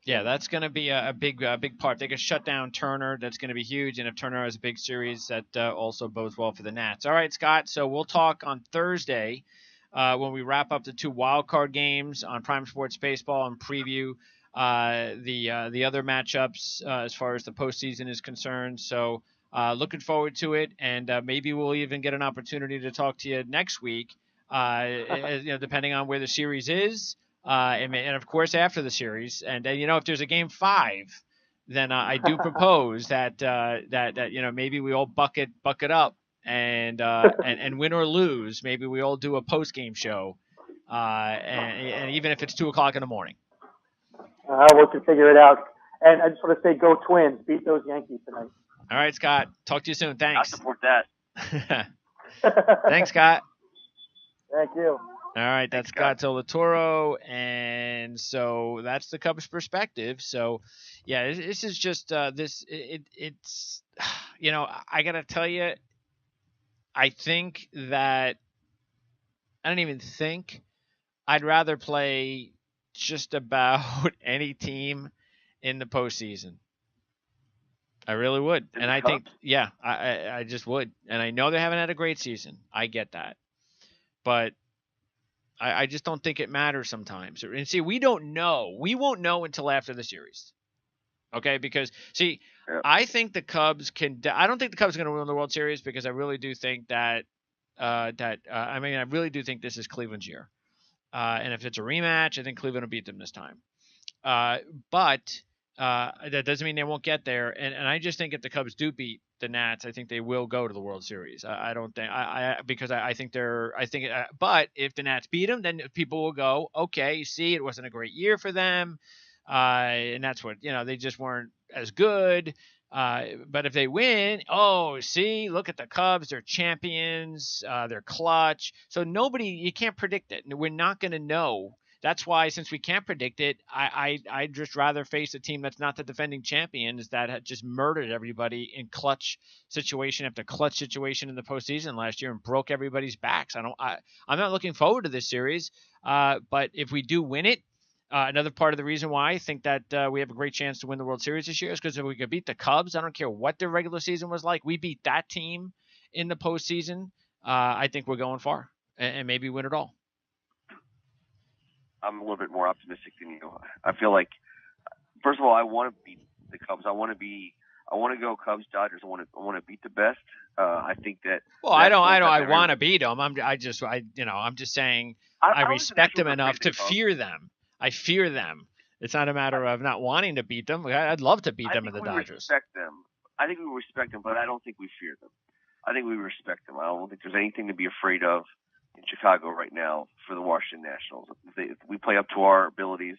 Yeah, that's going to be a big part. They could shut down Turner. That's going to be huge. And if Turner has a big series, that also bodes well for the Nats. All right, Scott. So we'll talk on Thursday when we wrap up the 2 wild card games on Prime Sports Baseball and preview the other matchups as far as the postseason is concerned. So looking forward to it, and maybe we'll even get an opportunity to talk to you next week, depending on where the series is, and of course after the series. And if there's a Game 5, then I do propose that maybe we all buck it up and win or lose, maybe we all do a post game show, and even if it's 2:00 in the morning. We can figure it out. And I just want to say, go Twins. Beat those Yankees tonight. All right, Scott. Talk to you soon. Thanks. I support that. Thanks, Scott. Thank you. All right, that's Scott Zolatoro. And so that's the Cubs' perspective. So, yeah, this is just it's I got to tell you, I think that I don't even think I'd rather play just about any team in the postseason. I really would. And I think, yeah, I just would. And I know they haven't had a great season. I get that. But I just don't think it matters sometimes. And see, we don't know. We won't know until after the series. Okay? Because, see, I think the Cubs I don't think the Cubs are going to win the World Series because I really do think that I really do think this is Cleveland's year. And if it's a rematch, I think Cleveland will beat them this time. But that doesn't mean they won't get there. And I just think if the Cubs do beat the Nats, I think they will go to the World Series. I don't think because I think but if the Nats beat them, then people will go, okay, you see, it wasn't a great year for them. And that's what, they just weren't as good. But if they win, see, look at the Cubs. They're champions. They're clutch. So you can't predict it. We're not going to know. That's why, since we can't predict it, I'd just rather face a team that's not the defending champions that had just murdered everybody in clutch situation after clutch situation in the postseason last year and broke everybody's backs. I'm not looking forward to this series. But if we do win it, another part of the reason why I think that we have a great chance to win the World Series this year is because if we could beat the Cubs, I don't care what their regular season was like, we beat that team in the postseason, I think we're going far and maybe win it all. I'm a little bit more optimistic than you. I feel like, first of all, I want to beat the Cubs. I want to go Cubs Dodgers. I want to beat the best. I think that. Well, I want to beat them. I'm just saying I respect them enough to fear them. I fear them. It's not a matter of not wanting to beat them. I'd love to beat them in the Dodgers. I think we respect them, but I don't think we fear them. I think we respect them. I don't think there's anything to be afraid of in Chicago right now for the Washington Nationals. If we play up to our abilities,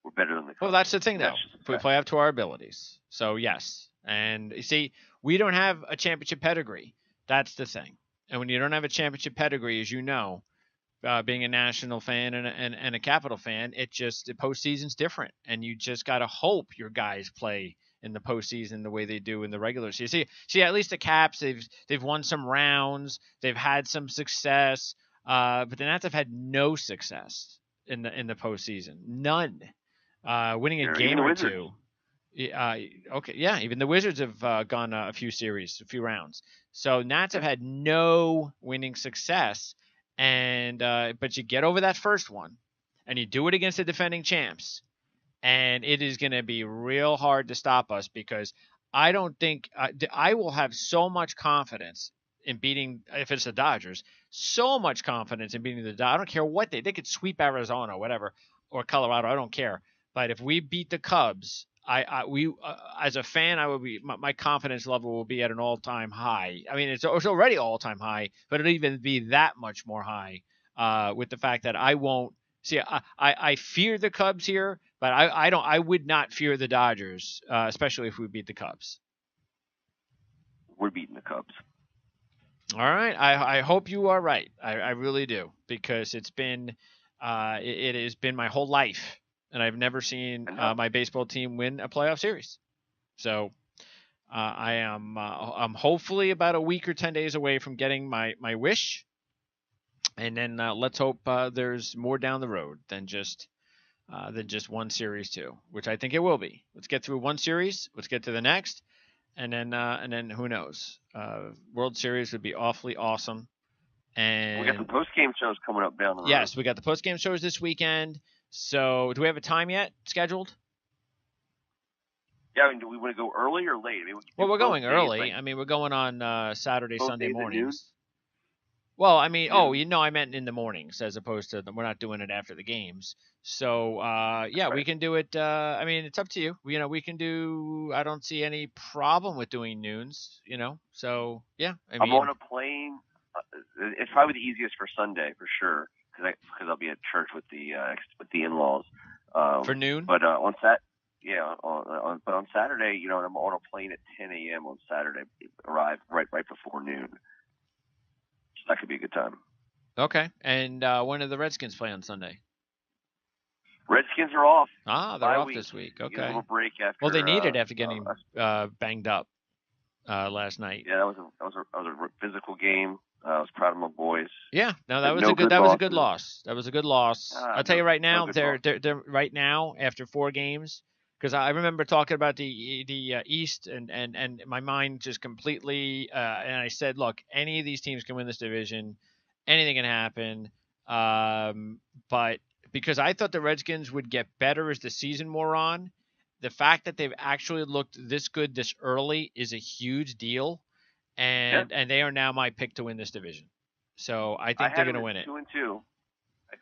we're better than the Cubs. Well, that's the thing, though. If we play up to our abilities. So, yes. And, you see, we don't have a championship pedigree. That's the thing. And when you don't have a championship pedigree, as you know, being a National fan and a Capital fan, the postseason's different. And you just got to hope your guys play in the postseason the way they do in the regular season. See, at least the Caps, they've won some rounds. They've had some success. But the Nats have had no success in the postseason. None. Winning a game or two. Okay, yeah, even the Wizards have gone a few rounds. So Nats have had no winning success. And but you get over that first one, and you do it against the defending champs, and it is going to be real hard to stop us because I don't think I will have so much confidence in beating, if it's the Dodgers, so much confidence in beating the Dodgers. I don't care what they could sweep Arizona, whatever, or Colorado. I don't care. But if we beat the Cubs, we as a fan, my confidence level will be at an all-time high. I mean, it's already all-time high, but it'll even be that much more high with the fact that I won't see. I fear the Cubs here, but I would not fear the Dodgers, especially if we beat the Cubs. We're beating the Cubs. All right. I hope you are right. I really do, because it's been it has been my whole life, and I've never seen my baseball team win a playoff series. So I'm hopefully about a week or 10 days away from getting my wish, and then let's hope there's more down the road than just one series too, which I think it will be. Let's get through one series. Let's get to the next. And then who knows? World Series would be awfully awesome. And we got some post-game shows coming up down the road. Yes, we got the post-game shows this weekend. So do we have a time yet scheduled? Yeah, I mean, do we want to go early or late? Well, we're going early. I mean, we're going on Saturday, Sunday mornings. Well, I mean, I meant in the mornings as opposed to we're not doing it after the games. So, right. We can do it. I mean, it's up to you. We can do. I don't see any problem with doing noons. So yeah. I'm on a plane. It's probably the easiest for Sunday for sure because I'll be at church with the in-laws. For noon. But on Saturday, I'm on a plane at 10 a.m. on Saturday. Arrive right before noon. So that could be a good time. Okay. And when do the Redskins play on Sunday? Redskins are off. They're off this week. Okay. A little break after. Well, they need it after getting banged up. last night. Yeah, that was a physical game. I was proud of my boys. Yeah, no, But that was no a good good that was a good losses. loss. That was a good loss. I'll tell you right No now, good they're losses. they're right now after 4 games, because I remember talking about the East, and my mind just completely and I said, look, any of these teams can win this division, anything can happen. But because I thought the Redskins would get better as the season wore on, the fact that they've actually looked this good this early is a huge deal, Yeah, and they are now my pick to win this division. So I I think they're had going them to as win it. 2-2.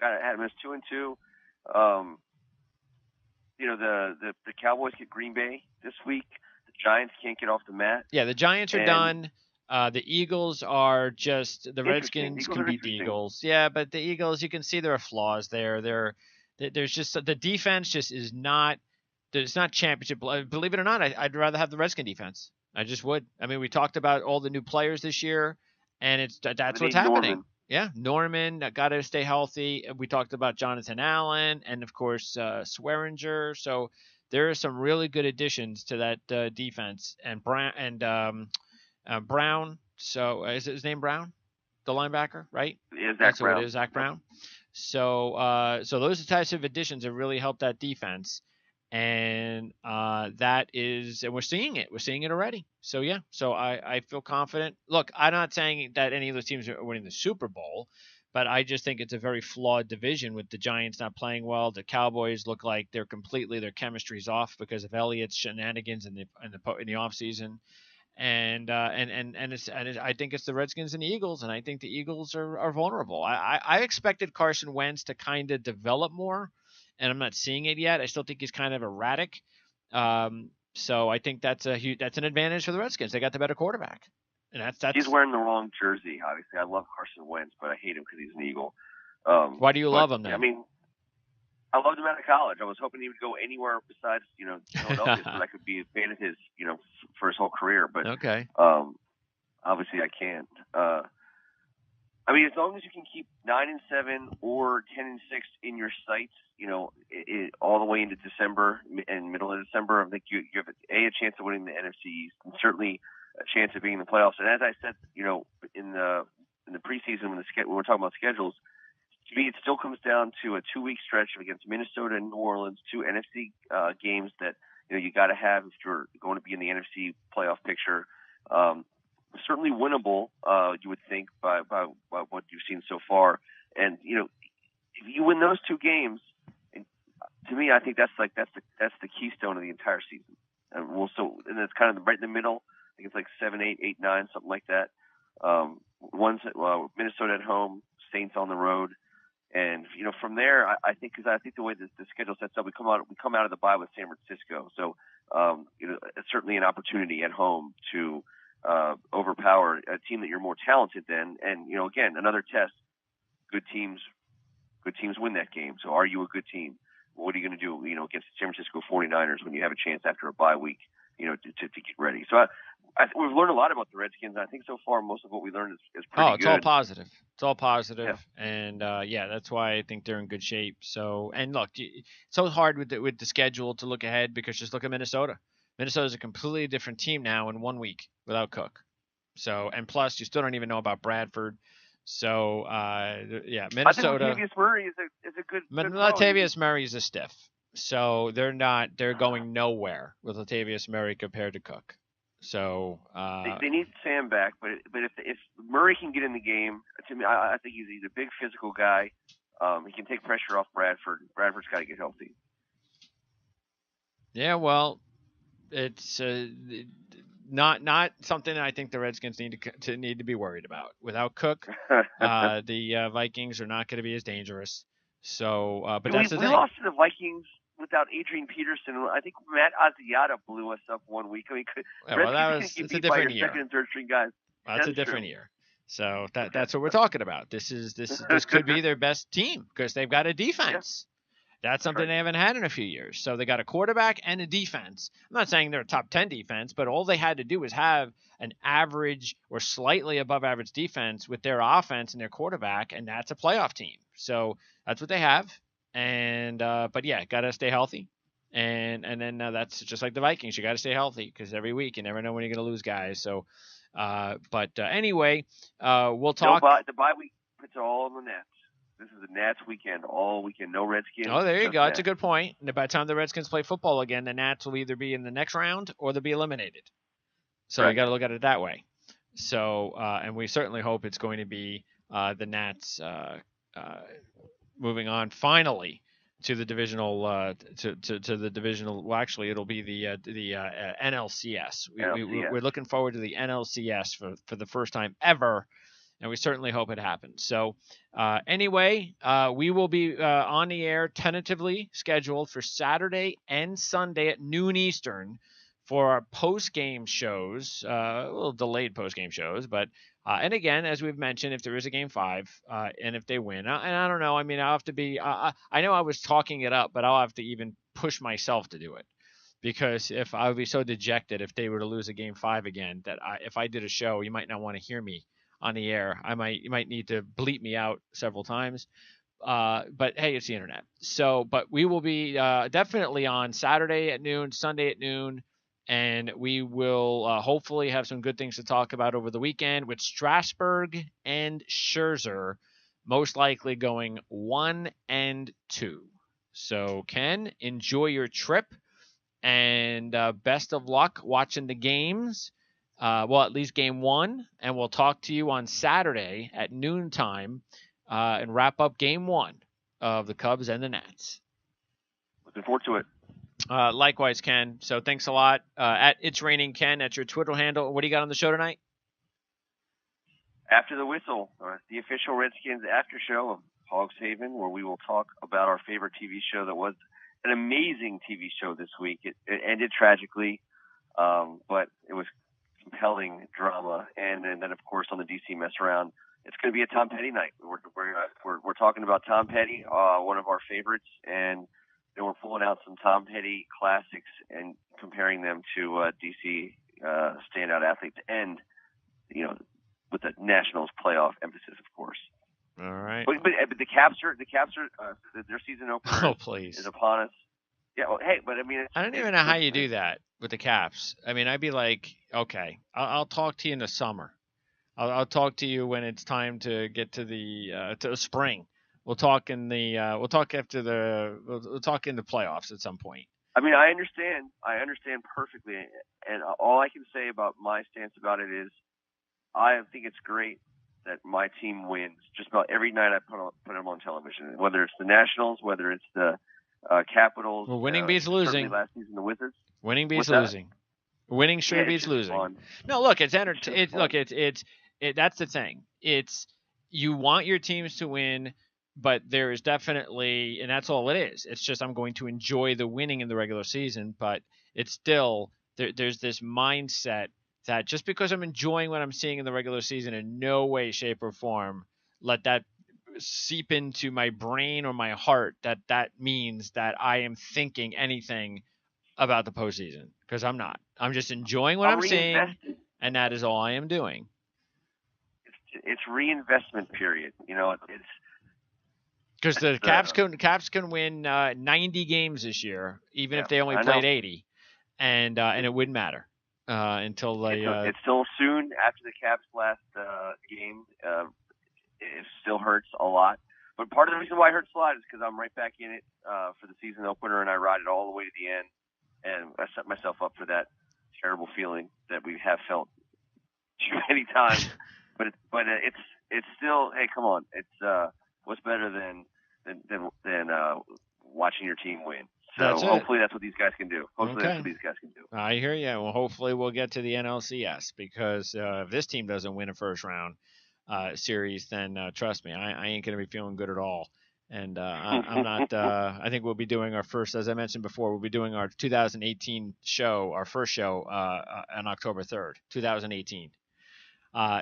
I had them as 2-2. Um, the Cowboys get Green Bay this week. The Giants can't get off the mat. Yeah, the Giants are done. The Eagles are just the Redskins Eagles can are beat the interesting. Eagles. Yeah, but the Eagles, you can see there are flaws there. There's just the defense just is not. It's not championship. Believe it or not, I'd rather have the Redskin defense. I just would. I mean, we talked about all the new players this year, and that's what's happening. Norman. Yeah, Norman got to stay healthy. We talked about Jonathan Allen and of course Swearinger. So there are some really good additions to that defense. And Brown. So is his name Brown, the linebacker, right? Yeah, That's Brown. who it is, Zach Brown. So those are types of additions have really helped that defense, and that is, and we're seeing it. We're seeing it already. So yeah, so I feel confident. Look, I'm not saying that any of those teams are winning the Super Bowl, but I just think it's a very flawed division with the Giants not playing well. The Cowboys look like their chemistry's off because of Elliott's shenanigans in the offseason. I think it's the Redskins and the Eagles, and I think the Eagles are vulnerable. I expected Carson Wentz to kind of develop more, and I'm not seeing it yet. I still think he's kind of erratic. So I think that's an advantage for the Redskins. They got the better quarterback, and that's. He's wearing the wrong jersey. Obviously, I love Carson Wentz, but I hate him because he's an Eagle. Why do you love him then? I mean, I loved him out of college. I was hoping he would go anywhere besides, Philadelphia, so that could be a fan of his, for his whole career. But okay. Obviously I can't. I mean, as long as you can keep 9-7 or 10-6 in your sights, all the way into December and middle of December, I think you have a chance of winning the NFC East, and certainly a chance of being in the playoffs. And as I said, in the preseason when we're talking about schedules, to me, it still comes down to a 2-week stretch against Minnesota and New Orleans, two NFC games that you got to have if you're going to be in the NFC playoff picture. Certainly winnable, you would think, by what you've seen so far. And if you win those two games, to me, I think that's the keystone of the entire season. And it's kind of right in the middle. I think it's like 7, 8, 8, 9, something like that. One's Minnesota at home, Saints on the road. And from there, I think the way the schedule sets up, we come out of the bye with San Francisco, so it's certainly an opportunity at home to overpower a team that you're more talented than. And again, another test. Good teams win that game. So are you a good team? What are you going to do? Against the San Francisco 49ers when you have a chance after a bye week, to get ready. So we've learned a lot about the Redskins. I think so far most of what we learned is pretty good. It's all positive. It's all positive. Yeah. And that's why I think they're in good shape. So, and look, it's so hard with the schedule to look ahead, because just look at Minnesota. Minnesota's a completely different team now in 1 week without Cook. So, and plus you still don't even know about Bradford. So, Minnesota. I think Latavius Murray is a good. Latavius Murray is a stiff. So they're going nowhere with Latavius Murray compared to Cook. So they need Sam back, but if Murray can get in the game, to me, I think he's a big physical guy. He can take pressure off Bradford. Bradford's got to get healthy. Yeah, well, it's not something I think the Redskins need to be worried about. Without Cook, the Vikings are not going to be as dangerous. So, but that's the thing. We lost to the Vikings without Adrian Peterson. I think Matt Asiata blew us up 1 week. I mean, it's a different year. Second and third string guys. That's a different year. So that's what we're talking about. This could be their best team because they've got a defense. Yeah. That's something they haven't had in a few years. So they got a quarterback and a defense. I'm not saying they're a top 10 defense, but all they had to do was have an average or slightly above average defense with their offense and their quarterback, and that's a playoff team. So that's what they have. And but yeah, got to stay healthy. And then that's just like the Vikings. You got to stay healthy because every week you never know when you're going to lose guys. So, anyway, we'll talk. The bye week puts it all on the Nats. This is the Nats weekend, all weekend. No Redskins. Oh, there you go. Nats. That's a good point. And by the time the Redskins play football again, the Nats will either be in the next round or they'll be eliminated. So right. You got to look at it that way. So, and we certainly hope it's going to be the Nats moving on finally to the divisional to the divisional. Well, actually, it'll be the NLCS. We're looking forward to the NLCS for the first time ever, and we certainly hope it happens. So anyway, we will be on the air tentatively scheduled for Saturday and Sunday at noon Eastern for our post-game shows, a little delayed post-game shows, but and again, as we've mentioned, if there is a game 5 and if they win, and I don't know, I mean, I'll have to be, I know I was talking it up, but I'll have to even push myself to do it, because if I would be so dejected if they were to lose a game 5 again, that if I did a show, you might not want to hear me on the air. You might need to bleep me out several times. But hey, it's the internet. So, but we will be definitely on Saturday at noon, Sunday at noon. And we will hopefully have some good things to talk about over the weekend with Strasburg and Scherzer most likely going 1-2. So, Ken, enjoy your trip and best of luck watching the games. Well, at least game 1. And we'll talk to you on Saturday at noontime and wrap up game 1 of the Cubs and the Nats. Looking forward to it. Likewise, Ken. So thanks a lot. At It's Raining Ken, at your Twitter handle. What do you got on the show tonight? After the Whistle, the official Redskins after show of Hogs Haven, where we will talk about our favorite TV show that was an amazing TV show this week. It ended tragically, but it was compelling drama. And then, of course, on the DC Mess Around, it's going to be a Tom Petty night. We're talking about Tom Petty, one of our favorites, and we're pulling out some Tom Petty classics and comparing them to DC standout athletes, and with the Nationals playoff emphasis, of course. All right. But the Caps are their season opener. Oh, please. Is upon us. Yeah. Well, hey, but I mean, I don't even know how you do that with the Caps. I mean, I'd be like, okay, I'll talk to you in the summer. I'll talk to you when it's time to get to the spring. We'll talk in the we'll talk in the playoffs at some point. I mean, I understand perfectly, and all I can say about my stance about it is, I think it's great that my team wins just about every night I put them on television, whether it's the Nationals, whether it's the Capitals. Well, winning beats losing. Last season, the Wizards. Winning beats losing. Winning sure beats losing. Fun. No, look, it's that's the thing. It's, you want your teams to win, but there is definitely, and that's all it is. It's just, I'm going to enjoy the winning in the regular season, but it's still, there's this mindset that just because I'm enjoying what I'm seeing in the regular season, in no way, shape, or form, let that seep into my brain or my heart that means that I am thinking anything about the postseason, because I'm not. I'm just enjoying what I'm seeing, and that is all I am doing. It's reinvestment period. It's because the Caps can win 90 games this year, even if they only played 80, and it wouldn't matter until they. It's still soon after the Caps' last game. It still hurts a lot, but part of the reason why it hurts a lot is because I'm right back in it for the season opener, and I ride it all the way to the end, and I set myself up for that terrible feeling that we have felt too many times. but it's still, hey, come on, it's what's better than watching your team win. So hopefully that's what these guys can do. That's what these guys can do. I hear you. Well, hopefully we'll get to the NLCS, because if this team doesn't win a first round series, then trust me, I ain't going to be feeling good at all. And I'm not. I think we'll be doing our first, as I mentioned before, we'll be doing our 2018 show, our first show on October 3rd, 2018.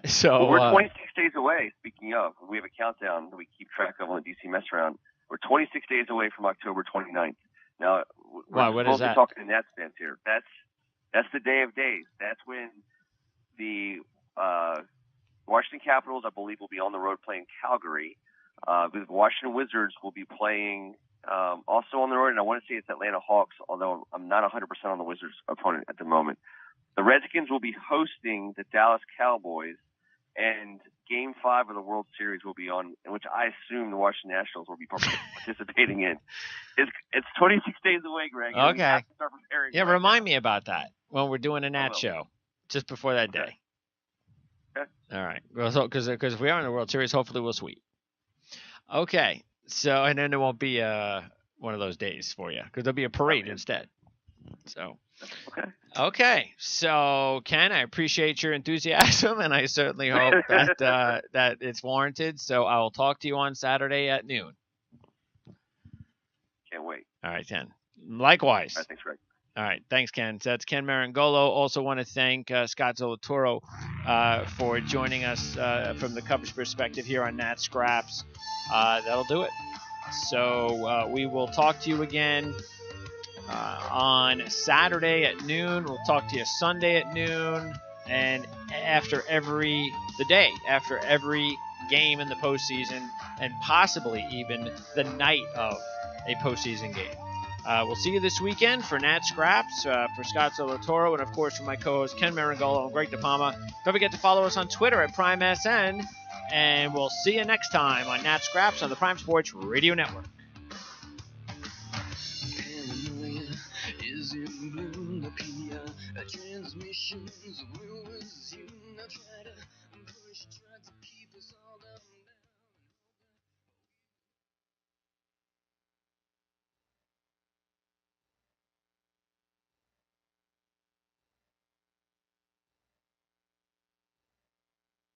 So we're 26 days away. Speaking of, we have a countdown that we keep track of on the DC Mess Around. We're 26 days away from October 29th. Now, we're supposed to be talking in Nats fans here. That's the day of days. That's when the Washington Capitals, I believe, will be on the road playing Calgary. The Washington Wizards will be playing Also on the road, and I want to say it's Atlanta Hawks, although I'm not 100% on the Wizards opponent at the moment. The Redskins will be hosting the Dallas Cowboys, and Game 5 of the World Series will be on, in which I assume the Washington Nationals will be participating in. It's 26 days away, Greg. Okay. Have to start preparing Yeah, right remind now. me about that when we're doing a Nat will. show, just before that Okay. day. Okay. All right. Well, so because if we are in the World Series, hopefully we'll sweep. Okay. So, and then there won't be one of those days for you because there'll be a parade instead. So. Okay. So, Ken, I appreciate your enthusiasm, and I certainly hope that that it's warranted. So, I will talk to you on Saturday at noon. Can't wait. All right, Ken. Likewise. All right, thanks, Greg. All right. Thanks, Ken. So that's Ken Marangolo. Also want to thank Scott Zolatoro for joining us from the Cubs perspective here on Nat Scraps. That'll do it. So we will talk to you again on Saturday at noon. We'll talk to you Sunday at noon, and after every game in the postseason, and possibly even the night of a postseason game. We'll see you this weekend for Nat Scraps, for Scott Zolatoro, and of course for my co-host Ken Marangolo and Greg DePalma. Don't forget to follow us on Twitter at PrimeSN, and we'll see you next time on Nat Scraps on the Prime Sports Radio Network. Transmissions will resume. I try to push, try to keep us all down.